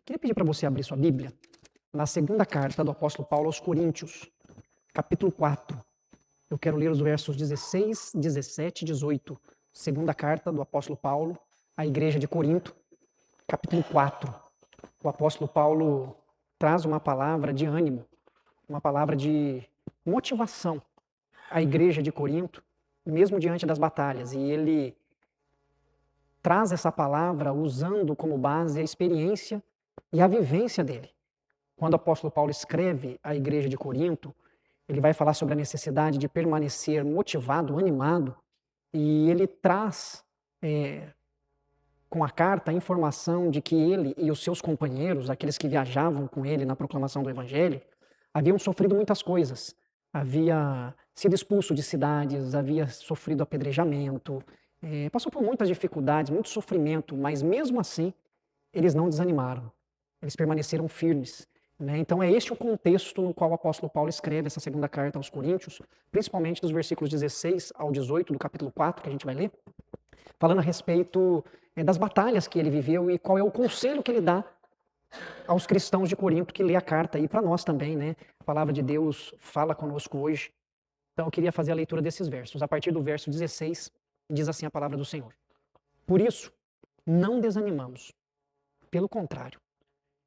Queria pedir para você abrir sua Bíblia na segunda carta do apóstolo Paulo aos Coríntios, capítulo 4. Eu quero ler os versos 16, 17 e 18. Segunda carta do apóstolo Paulo à igreja de Corinto, capítulo 4. O apóstolo Paulo traz uma palavra de ânimo, uma palavra de motivação à igreja de Corinto, mesmo diante das batalhas. E ele traz essa palavra usando como base a experiência e a vivência dele. Quando o apóstolo Paulo escreve à igreja de Corinto, ele vai falar sobre a necessidade de permanecer motivado, animado, e ele traz com a carta a informação de que ele e os seus companheiros, aqueles que viajavam com ele na proclamação do evangelho, haviam sofrido muitas coisas. Havia sido expulso de cidades, havia sofrido apedrejamento, passou por muitas dificuldades, muito sofrimento, mas mesmo assim eles não desanimaram, eles permaneceram firmes. Então é este o contexto no qual o apóstolo Paulo escreve essa segunda carta aos Coríntios, principalmente dos versículos 16 ao 18 do capítulo 4, que a gente vai ler, falando a respeito das batalhas que ele viveu e qual é o conselho que ele dá aos cristãos de Corinto que lê a carta e para nós também, né? A palavra de Deus fala conosco hoje. Então eu queria fazer a leitura desses versos. A partir do verso 16, diz assim a palavra do Senhor. Por isso, não desanimamos. Pelo contrário,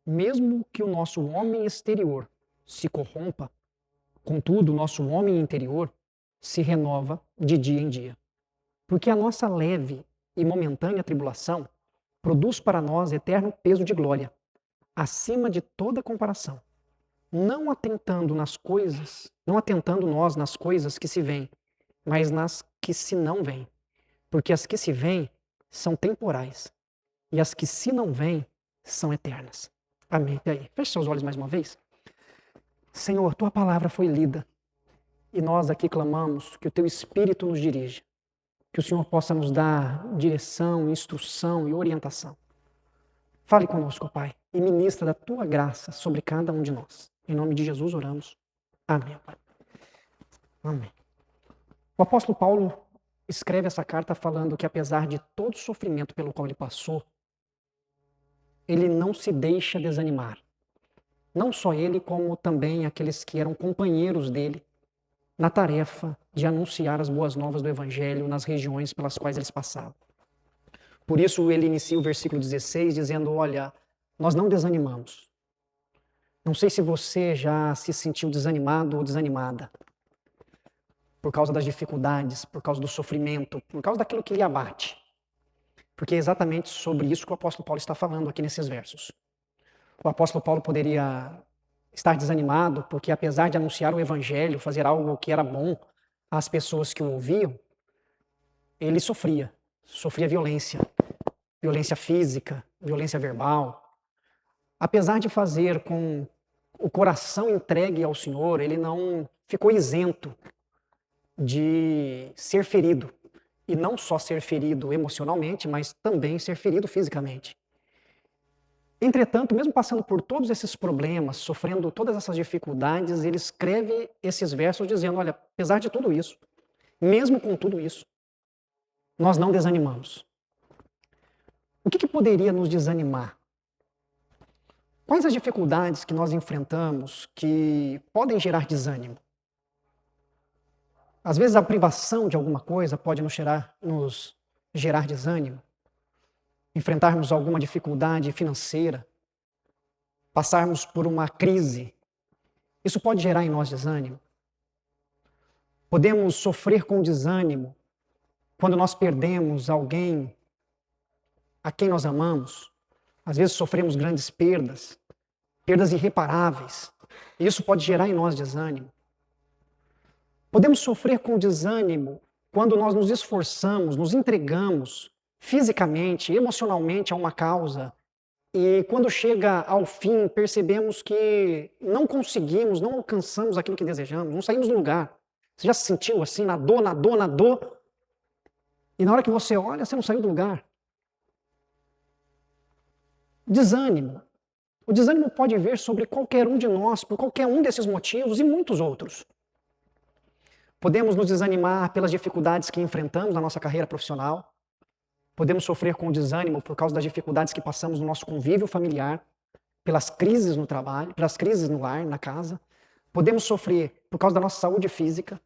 mesmo que o nosso homem exterior se corrompa, contudo, o nosso homem interior se renova de dia em dia. Porque a nossa leve e momentânea tribulação produz para nós eterno peso de glória, acima de toda comparação, não atentando nós nas coisas que se veem, mas nas que se não veem. Porque as que se veem são temporais, e as que se não veem são eternas. Amém. E aí, feche seus olhos mais uma vez. Senhor, tua palavra foi lida, e nós aqui clamamos que o teu Espírito nos dirija, que o Senhor possa nos dar direção, instrução e orientação. Fale conosco, Pai, e ministra da tua graça sobre cada um de nós. Em nome de Jesus oramos. Amém, Pai. Amém. O apóstolo Paulo escreve essa carta falando que apesar de todo o sofrimento pelo qual ele passou, ele não se deixa desanimar. Não só ele, como também aqueles que eram companheiros dele na tarefa de anunciar as boas novas do Evangelho nas regiões pelas quais eles passavam. Por isso ele inicia o versículo 16 dizendo, olha, nós não desanimamos. Não sei se você já se sentiu desanimado ou desanimada por causa das dificuldades, por causa do sofrimento, por causa daquilo que lhe abate. Porque é exatamente sobre isso que o apóstolo Paulo está falando aqui nesses versos. O apóstolo Paulo poderia estar desanimado porque, apesar de anunciar o evangelho, fazer algo que era bom às pessoas que o ouviam, ele sofria violência, violência física, violência verbal. Apesar de fazer com o coração entregue ao Senhor, ele não ficou isento de ser ferido. E não só ser ferido emocionalmente, mas também ser ferido fisicamente. Entretanto, mesmo passando por todos esses problemas, sofrendo todas essas dificuldades, ele escreve esses versos dizendo, olha, apesar de tudo isso, mesmo com tudo isso, nós não desanimamos. O que poderia nos desanimar? Quais as dificuldades que nós enfrentamos que podem gerar desânimo? Às vezes a privação de alguma coisa pode nos gerar desânimo. Enfrentarmos alguma dificuldade financeira, passarmos por uma crise, isso pode gerar em nós desânimo. Podemos sofrer com desânimo quando nós perdemos alguém a quem nós amamos. Às vezes sofremos grandes perdas irreparáveis. E isso pode gerar em nós desânimo. Podemos sofrer com desânimo quando nós nos esforçamos, nos entregamos fisicamente, emocionalmente a uma causa e quando chega ao fim percebemos que não conseguimos, não alcançamos aquilo que desejamos, não saímos do lugar. Você já se sentiu assim, na dor? E na hora que você olha, você não saiu do lugar. Desânimo. O desânimo pode vir sobre qualquer um de nós, por qualquer um desses motivos e muitos outros. Podemos nos desanimar pelas dificuldades que enfrentamos na nossa carreira profissional. Podemos sofrer com desânimo por causa das dificuldades que passamos no nosso convívio familiar. pelas crises no trabalho, pelas crises no lar, na casa. Podemos sofrer por causa da nossa saúde física.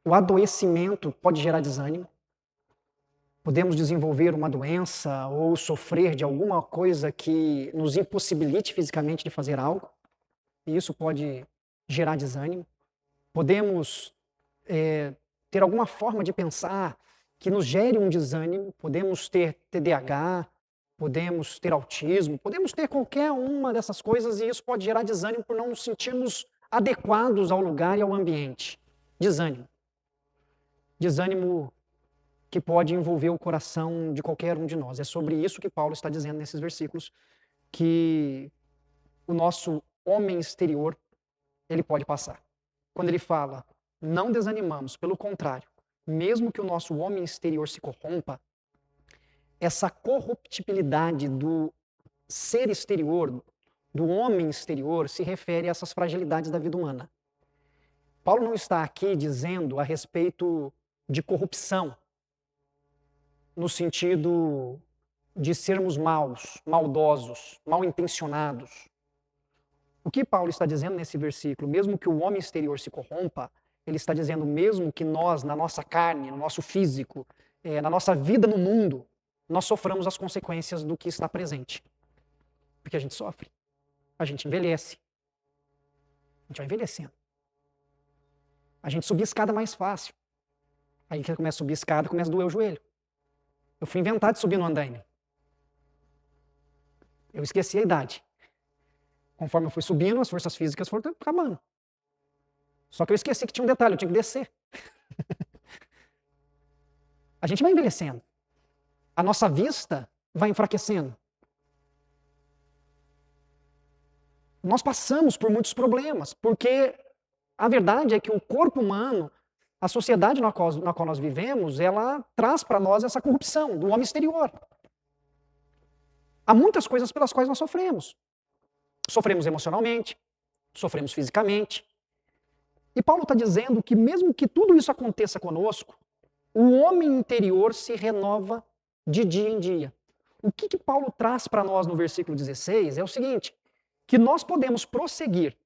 O adoecimento pode gerar desânimo. Podemos desenvolver uma doença ou sofrer de alguma coisa que nos impossibilite fisicamente de fazer algo. E isso pode gerar desânimo. Podemos ter alguma forma de pensar que nos gere um desânimo. Podemos ter TDAH, podemos ter autismo, podemos ter qualquer uma dessas coisas e isso pode gerar desânimo por não nos sentirmos adequados ao lugar e ao ambiente. Desânimo. Desânimo que pode envolver o coração de qualquer um de nós. É sobre isso que Paulo está dizendo nesses versículos, que o nosso homem exterior, ele pode passar. Quando ele fala, não desanimamos, pelo contrário, mesmo que o nosso homem exterior se corrompa, essa corruptibilidade do ser exterior, do homem exterior, se refere a essas fragilidades da vida humana. Paulo não está aqui dizendo a respeito de corrupção, no sentido de sermos maus, maldosos, mal intencionados. O que Paulo está dizendo nesse versículo, mesmo que o homem exterior se corrompa, ele está dizendo mesmo que nós, na nossa carne, no nosso físico, na nossa vida no mundo, nós soframos as consequências do que está presente. Porque a gente sofre, a gente envelhece, a gente vai envelhecendo. A gente subir a escada mais fácil. Aí que começa a subir a escada, começa a doer o joelho. Eu fui inventar de subir no andaime. Eu esqueci a idade. Conforme eu fui subindo, as forças físicas foram acabando. Só que eu esqueci que tinha um detalhe, eu tinha que descer. A gente vai envelhecendo. A nossa vista vai enfraquecendo. Nós passamos por muitos problemas, porque a verdade é que o corpo humano, a sociedade na qual nós vivemos, ela traz para nós essa corrupção do homem exterior. Há muitas coisas pelas quais nós sofremos. Sofremos emocionalmente, sofremos fisicamente. E Paulo está dizendo que mesmo que tudo isso aconteça conosco, o homem interior se renova de dia em dia. O que Paulo traz para nós no versículo 16 é o seguinte, que nós podemos prosseguir,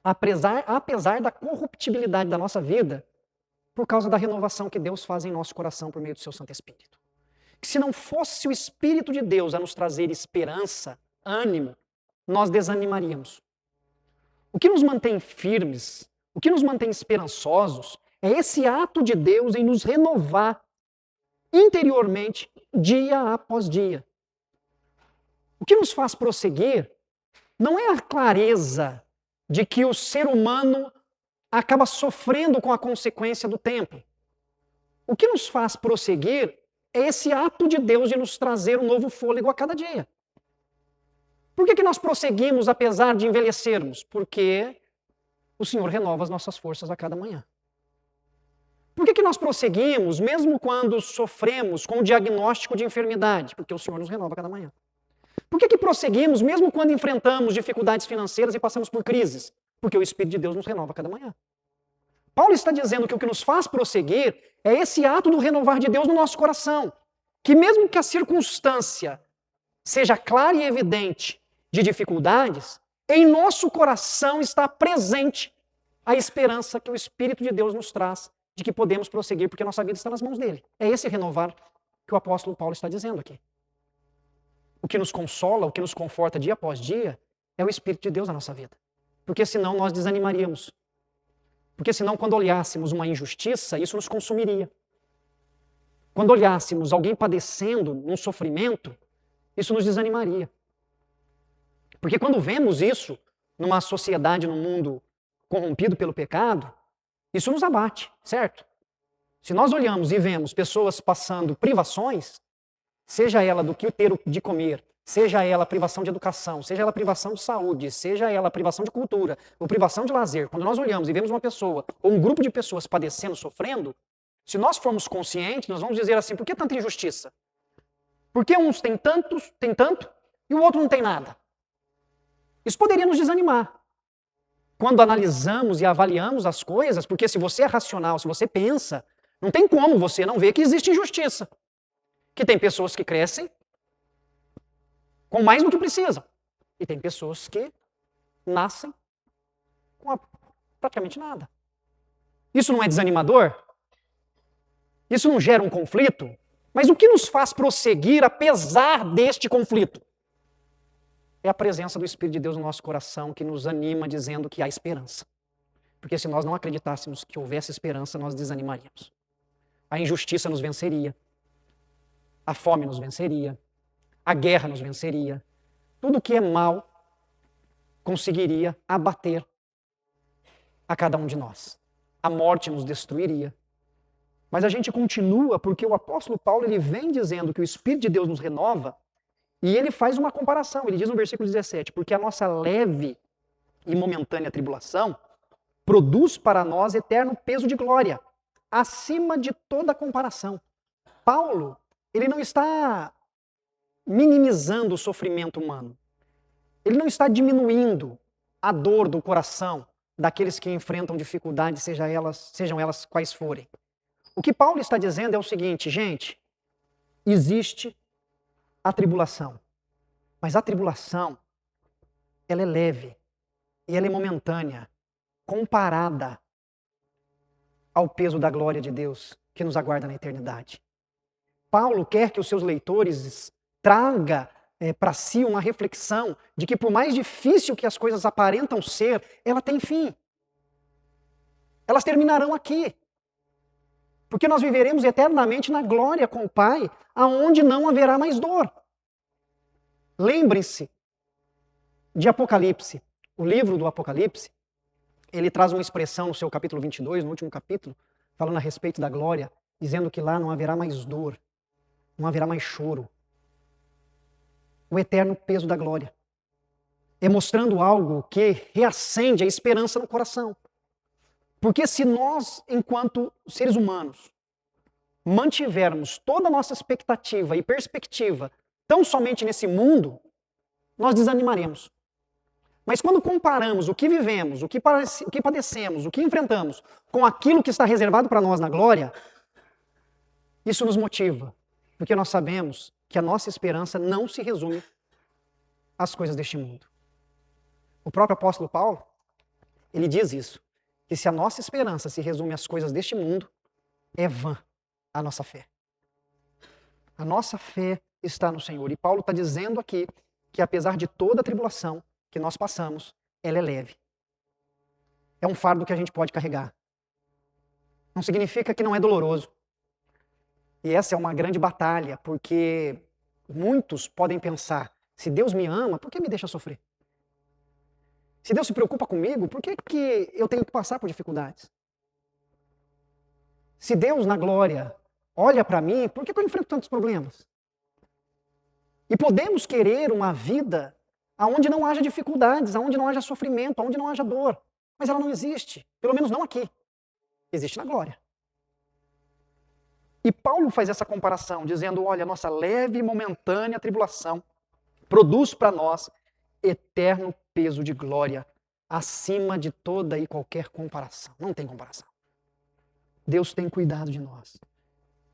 apesar da corruptibilidade da nossa vida, por causa da renovação que Deus faz em nosso coração por meio do seu Santo Espírito. Que se não fosse o Espírito de Deus a nos trazer esperança, ânimo, nós desanimaríamos. O que nos mantém firmes, o que nos mantém esperançosos, é esse ato de Deus em nos renovar interiormente, dia após dia. O que nos faz prosseguir não é a clareza de que o ser humano acaba sofrendo com a consequência do tempo. O que nos faz prosseguir é esse ato de Deus de nos trazer um novo fôlego a cada dia. Por que nós prosseguimos apesar de envelhecermos? Porque o Senhor renova as nossas forças a cada manhã. Por que nós prosseguimos mesmo quando sofremos com o diagnóstico de enfermidade? Porque o Senhor nos renova a cada manhã. Por que prosseguimos mesmo quando enfrentamos dificuldades financeiras e passamos por crises? Porque o Espírito de Deus nos renova a cada manhã. Paulo está dizendo que o que nos faz prosseguir é esse ato do renovar de Deus no nosso coração. Que mesmo que a circunstância seja clara e evidente de dificuldades, em nosso coração está presente a esperança que o Espírito de Deus nos traz de que podemos prosseguir porque a nossa vida está nas mãos dele. É esse renovar que o apóstolo Paulo está dizendo aqui. O que nos consola, o que nos conforta dia após dia é o Espírito de Deus na nossa vida. Porque senão nós desanimaríamos. Porque senão quando olhássemos uma injustiça, isso nos consumiria. Quando olhássemos alguém padecendo num sofrimento, isso nos desanimaria. Porque quando vemos isso numa sociedade, num mundo corrompido pelo pecado, isso nos abate, certo? Se nós olhamos e vemos pessoas passando privações, seja ela do que ter de comer, seja ela privação de educação, seja ela privação de saúde, seja ela privação de cultura, ou privação de lazer, quando nós olhamos e vemos uma pessoa, ou um grupo de pessoas padecendo, sofrendo, se nós formos conscientes, nós vamos dizer assim, por que tanta injustiça? Por que uns têm tanto, e o outro não tem nada? Isso poderia nos desanimar. Quando analisamos e avaliamos as coisas, porque se você é racional, se você pensa, não tem como você não ver que existe injustiça. Que tem pessoas que crescem com mais do que precisam. E tem pessoas que nascem com praticamente nada. Isso não é desanimador? Isso não gera um conflito? Mas o que nos faz prosseguir apesar deste conflito? É a presença do Espírito de Deus no nosso coração que nos anima dizendo que há esperança. Porque se nós não acreditássemos que houvesse esperança, nós desanimaríamos. A injustiça nos venceria. A fome nos venceria. A guerra nos venceria. Tudo que é mal conseguiria abater a cada um de nós. A morte nos destruiria. Mas a gente continua porque o apóstolo Paulo ele vem dizendo que o Espírito de Deus nos renova e ele faz uma comparação. Ele diz no versículo 17, porque a nossa leve e momentânea tribulação produz para nós eterno peso de glória, acima de toda comparação. Paulo, ele não está minimizando o sofrimento humano. Ele não está diminuindo a dor do coração daqueles que enfrentam dificuldades, sejam elas quais forem. O que Paulo está dizendo é o seguinte, gente, existe a tribulação, mas a tribulação, ela é leve e ela é momentânea, comparada ao peso da glória de Deus que nos aguarda na eternidade. Paulo quer que os seus leitores traga para si uma reflexão de que por mais difícil que as coisas aparentam ser, ela tem fim. Elas terminarão aqui. Porque nós viveremos eternamente na glória com o Pai, aonde não haverá mais dor. Lembrem-se de Apocalipse. O livro do Apocalipse, ele traz uma expressão no seu capítulo 22, no último capítulo, falando a respeito da glória, dizendo que lá não haverá mais dor, não haverá mais choro. O eterno peso da glória. É mostrando algo que reacende a esperança no coração. Porque se nós, enquanto seres humanos, mantivermos toda a nossa expectativa e perspectiva tão somente nesse mundo, nós desanimaremos. Mas quando comparamos o que vivemos, o que padecemos, o que enfrentamos, com aquilo que está reservado para nós na glória, isso nos motiva. Porque nós sabemos que a nossa esperança não se resume às coisas deste mundo. O próprio apóstolo Paulo, ele diz isso. Que se a nossa esperança se resume às coisas deste mundo, é vã a nossa fé. A nossa fé está no Senhor. E Paulo está dizendo aqui que apesar de toda a tribulação que nós passamos, ela é leve. É um fardo que a gente pode carregar. Não significa que não é doloroso. E essa é uma grande batalha, porque muitos podem pensar, se Deus me ama, por que me deixa sofrer? Se Deus se preocupa comigo, por que eu tenho que passar por dificuldades? Se Deus, na glória, olha para mim, por que eu enfrento tantos problemas? E podemos querer uma vida onde não haja dificuldades, onde não haja sofrimento, onde não haja dor. Mas ela não existe, pelo menos não aqui. Existe na glória. E Paulo faz essa comparação, dizendo, olha, a nossa leve e momentânea tribulação produz para nós eterno peso de glória, acima de toda e qualquer comparação. Não tem comparação. Deus tem cuidado de nós.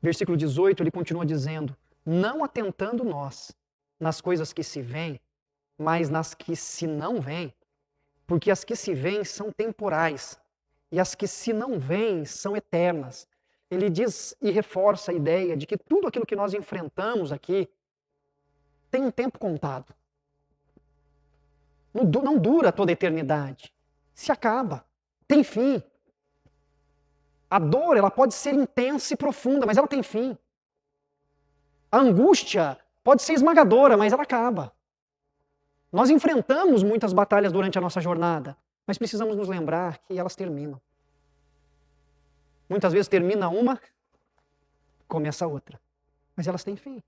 Versículo 18, ele continua dizendo, não atentando nós nas coisas que se veem, mas nas que se não veem, porque as que se veem são temporais, e as que se não veem são eternas. Ele diz e reforça a ideia de que tudo aquilo que nós enfrentamos aqui tem um tempo contado. Não dura toda a eternidade. Se acaba. Tem fim. A dor, ela pode ser intensa e profunda, mas ela tem fim. A angústia pode ser esmagadora, mas ela acaba. Nós enfrentamos muitas batalhas durante a nossa jornada, mas precisamos nos lembrar que elas terminam. Muitas vezes termina uma, começa outra. Mas elas têm fim.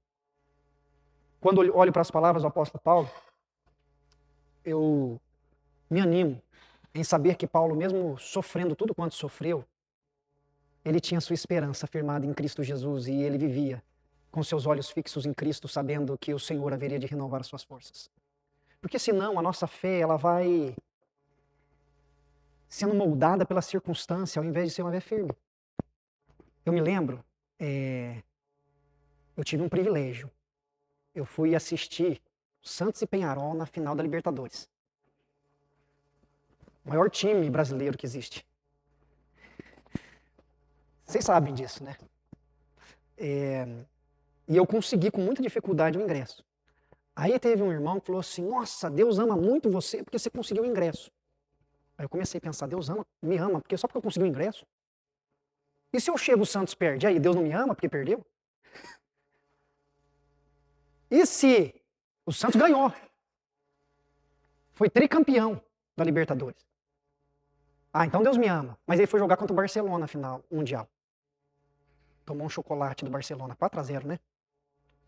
Quando olho para as palavras do apóstolo Paulo, eu me animo em saber que Paulo, mesmo sofrendo tudo quanto sofreu, ele tinha sua esperança firmada em Cristo Jesus e ele vivia com seus olhos fixos em Cristo, sabendo que o Senhor haveria de renovar as suas forças. Porque senão a nossa fé ela vai sendo moldada pela circunstância ao invés de ser uma fé firme. Eu me lembro, eu tive um privilégio. Eu fui assistir Santos e Peñarol na final da Libertadores. O maior time brasileiro que existe. Vocês sabem disso, né? E eu consegui com muita dificuldade o ingresso. Aí teve um irmão que falou assim, nossa, Deus ama muito você porque você conseguiu o ingresso. Aí eu comecei a pensar, Deus me ama porque só porque eu consegui o ingresso? E se eu chego, o Santos perde? Aí Deus não me ama porque perdeu? E se o Santos ganhou? Foi tricampeão da Libertadores. Ah, então Deus me ama. Mas ele foi jogar contra o Barcelona na final mundial. Tomou um chocolate do Barcelona, 4-0, né?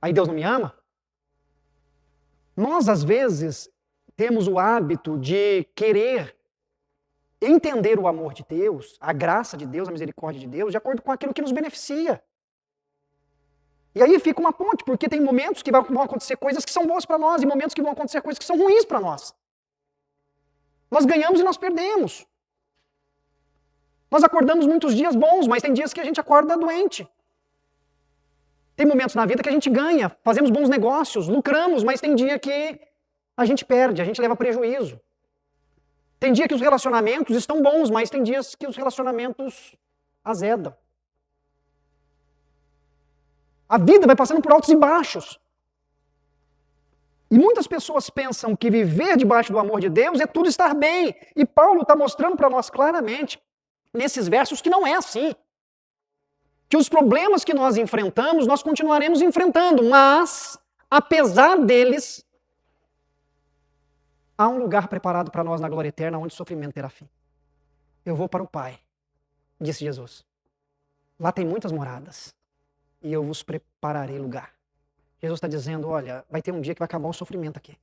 Aí Deus não me ama? Nós, às vezes, temos o hábito de querer entender o amor de Deus, a graça de Deus, a misericórdia de Deus, de acordo com aquilo que nos beneficia. E aí fica uma ponte, porque tem momentos que vão acontecer coisas que são boas para nós e momentos que vão acontecer coisas que são ruins para nós. Nós ganhamos e nós perdemos. Nós acordamos muitos dias bons, mas tem dias que a gente acorda doente. Tem momentos na vida que a gente ganha, fazemos bons negócios, lucramos, mas tem dia que a gente perde, a gente leva prejuízo. Tem dia que os relacionamentos estão bons, mas tem dias que os relacionamentos azedam. A vida vai passando por altos e baixos. E muitas pessoas pensam que viver debaixo do amor de Deus é tudo estar bem. E Paulo está mostrando para nós claramente, nesses versos, que não é assim. Que os problemas que nós enfrentamos, nós continuaremos enfrentando, mas, apesar deles, há um lugar preparado para nós na glória eterna, onde o sofrimento terá fim. Eu vou para o Pai, disse Jesus. Lá tem muitas moradas, e eu vos prepararei lugar. Jesus está dizendo, olha, vai ter um dia que vai acabar o sofrimento aqui.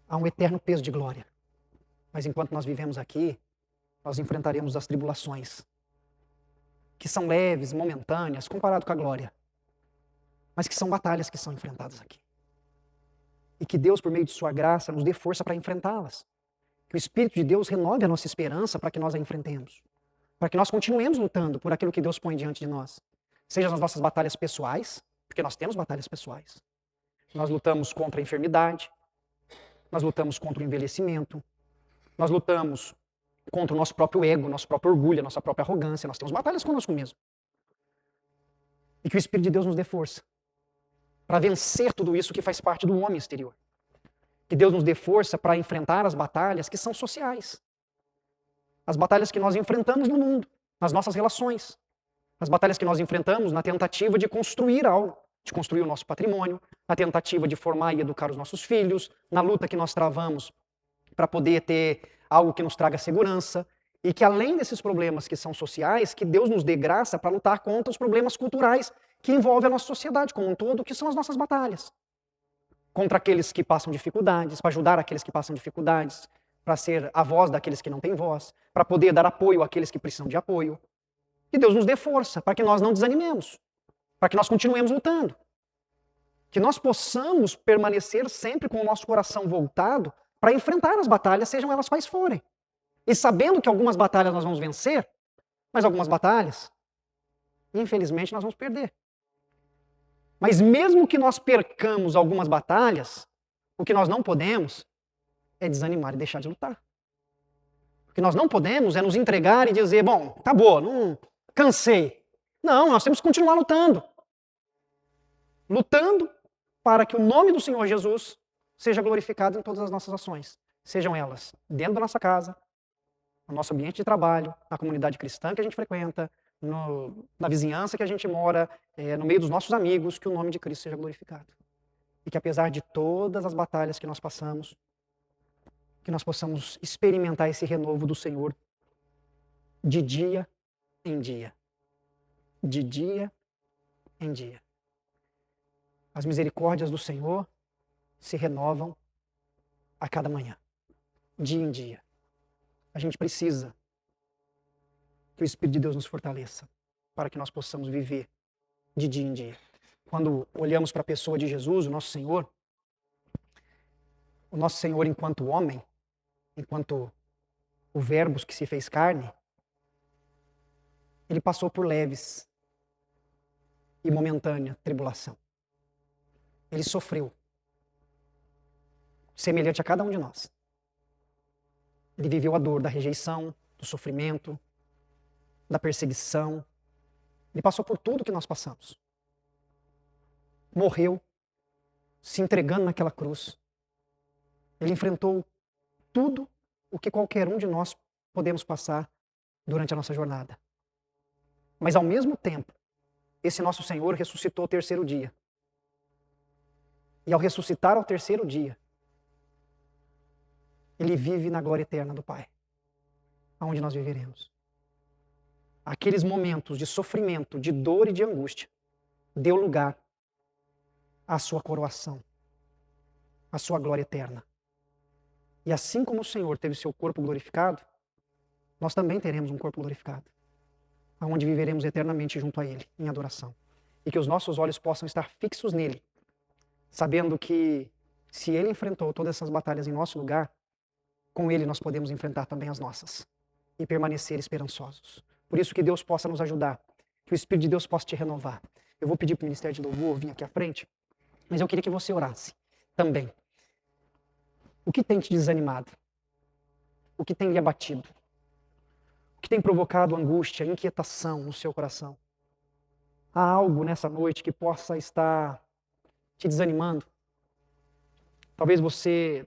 Há um eterno peso de glória. Mas enquanto nós vivemos aqui, nós enfrentaremos as tribulações, que são leves, momentâneas, comparado com a glória, mas que são batalhas que são enfrentadas aqui. E que Deus, por meio de sua graça, nos dê força para enfrentá-las. Que o Espírito de Deus renove a nossa esperança para que nós a enfrentemos. Para que nós continuemos lutando por aquilo que Deus põe diante de nós. Seja nas nossas batalhas pessoais, porque nós temos batalhas pessoais. Nós lutamos contra a enfermidade, nós lutamos contra o envelhecimento, nós lutamos contra o nosso próprio ego, nosso próprio orgulho, nossa própria arrogância. Nós temos batalhas conosco mesmo. E que o Espírito de Deus nos dê força para vencer tudo isso que faz parte do homem exterior. Que Deus nos dê força para enfrentar as batalhas que são sociais. As batalhas que nós enfrentamos no mundo, nas nossas relações. As batalhas que nós enfrentamos na tentativa de construir algo, de construir o nosso patrimônio, na tentativa de formar e educar os nossos filhos, na luta que nós travamos para poder ter algo que nos traga segurança, e que além desses problemas que são sociais, que Deus nos dê graça para lutar contra os problemas culturais que envolvem a nossa sociedade como um todo, que são as nossas batalhas. Contra aqueles que passam dificuldades, para ajudar aqueles que passam dificuldades, para ser a voz daqueles que não têm voz, para poder dar apoio àqueles que precisam de apoio. Que Deus nos dê força para que nós não desanimemos, para que nós continuemos lutando. Que nós possamos permanecer sempre com o nosso coração voltado para enfrentar as batalhas, sejam elas quais forem. E sabendo que algumas batalhas nós vamos vencer, mas algumas batalhas, infelizmente, nós vamos perder. Mas mesmo que nós percamos algumas batalhas, o que nós não podemos é desanimar e deixar de lutar. O que nós não podemos é nos entregar e dizer, bom, acabou, não cansei. Não, nós temos que continuar lutando. Lutando para que o nome do Senhor Jesus seja glorificado em todas as nossas ações. Sejam elas dentro da nossa casa, no nosso ambiente de trabalho, na comunidade cristã que a gente frequenta, na vizinhança que a gente mora, no meio dos nossos amigos, que o nome de Cristo seja glorificado. E que apesar de todas as batalhas que nós passamos, que nós possamos experimentar esse renovo do Senhor de dia em dia. De dia em dia. As misericórdias do Senhor se renovam a cada manhã, dia em dia. A gente precisa que o Espírito de Deus nos fortaleça para que nós possamos viver de dia em dia. Quando olhamos para a pessoa de Jesus, o nosso Senhor enquanto homem, enquanto o Verbo que se fez carne, ele passou por leves e momentânea tribulação. Ele sofreu. semelhante a cada um de nós. Ele viveu a dor da rejeição, do sofrimento, da perseguição. Ele passou por tudo que nós passamos. Morreu, se entregando naquela cruz. Ele enfrentou tudo o que qualquer um de nós podemos passar durante a nossa jornada. Mas ao mesmo tempo, esse nosso Senhor ressuscitou ao terceiro dia. E ao ressuscitar ao terceiro dia, Ele vive na glória eterna do Pai, aonde nós viveremos. Aqueles momentos de sofrimento, de dor e de angústia, deu lugar à sua coroação, à sua glória eterna. E assim como o Senhor teve seu corpo glorificado, nós também teremos um corpo glorificado, aonde viveremos eternamente junto a Ele, em adoração. E que os nossos olhos possam estar fixos nele, sabendo que se Ele enfrentou todas essas batalhas em nosso lugar, com Ele nós podemos enfrentar também as nossas e permanecer esperançosos. Por isso que Deus possa nos ajudar, que o Espírito de Deus possa te renovar. Eu vou pedir para o Ministério de Louvor vir aqui à frente, mas eu queria que você orasse também. O que tem te desanimado? O que tem lhe abatido? O que tem provocado angústia, inquietação no seu coração? Há algo nessa noite que possa estar te desanimando? Talvez você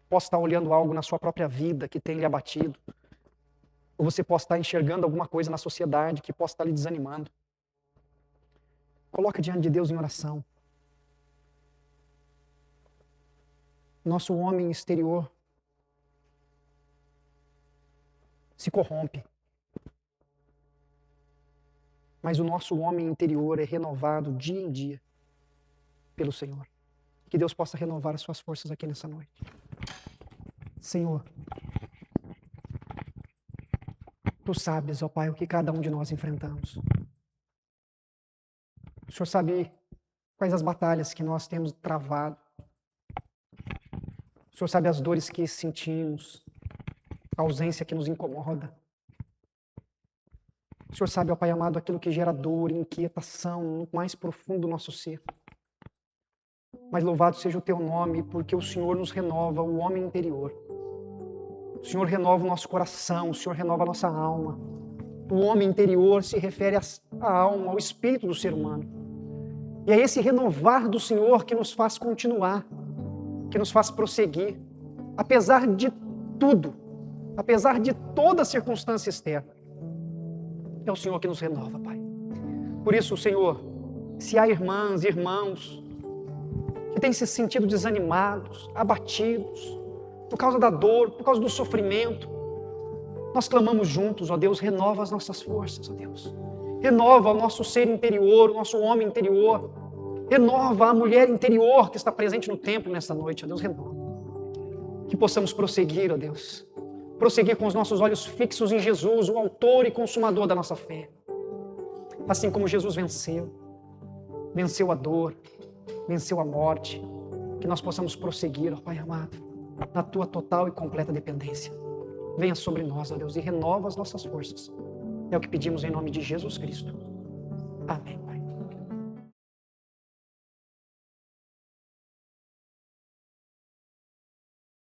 possa estar olhando algo na sua própria vida que tem lhe abatido. Ou você possa estar enxergando alguma coisa na sociedade que possa estar lhe desanimando. Coloca diante de Deus em oração. Nosso homem exterior se corrompe. Mas o nosso homem interior é renovado dia em dia pelo Senhor. Que Deus possa renovar as suas forças aqui nessa noite. Senhor, Tu sabes, ó Pai, o que cada um de nós enfrentamos. O Senhor sabe quais as batalhas que nós temos travado. O Senhor sabe as dores que sentimos, a ausência que nos incomoda. O Senhor sabe, ó Pai amado, aquilo que gera dor, inquietação no mais profundo do nosso ser. Mas louvado seja o Teu nome, porque o Senhor nos renova o homem interior. O Senhor renova o nosso coração, o Senhor renova a nossa alma. O homem interior se refere à alma, ao espírito do ser humano. E é esse renovar do Senhor que nos faz continuar, que nos faz prosseguir, apesar de tudo, apesar de toda circunstância externa. É o Senhor que nos renova, Pai. Por isso, Senhor, se há irmãs e irmãos que têm se sentido desanimados, abatidos, por causa da dor, por causa do sofrimento, nós clamamos juntos, ó Deus, renova as nossas forças, ó Deus. Renova o nosso ser interior, o nosso homem interior. Renova a mulher interior que está presente no templo nessa noite, ó Deus, renova. Que possamos prosseguir, ó Deus. Prosseguir com os nossos olhos fixos em Jesus, o autor e consumador da nossa fé. Assim como Jesus venceu a dor, venceu a morte, que nós possamos prosseguir, ó Pai amado, na Tua total e completa dependência. Venha sobre nós, ó Deus, e renova as nossas forças. É o que pedimos em nome de Jesus Cristo. Amém.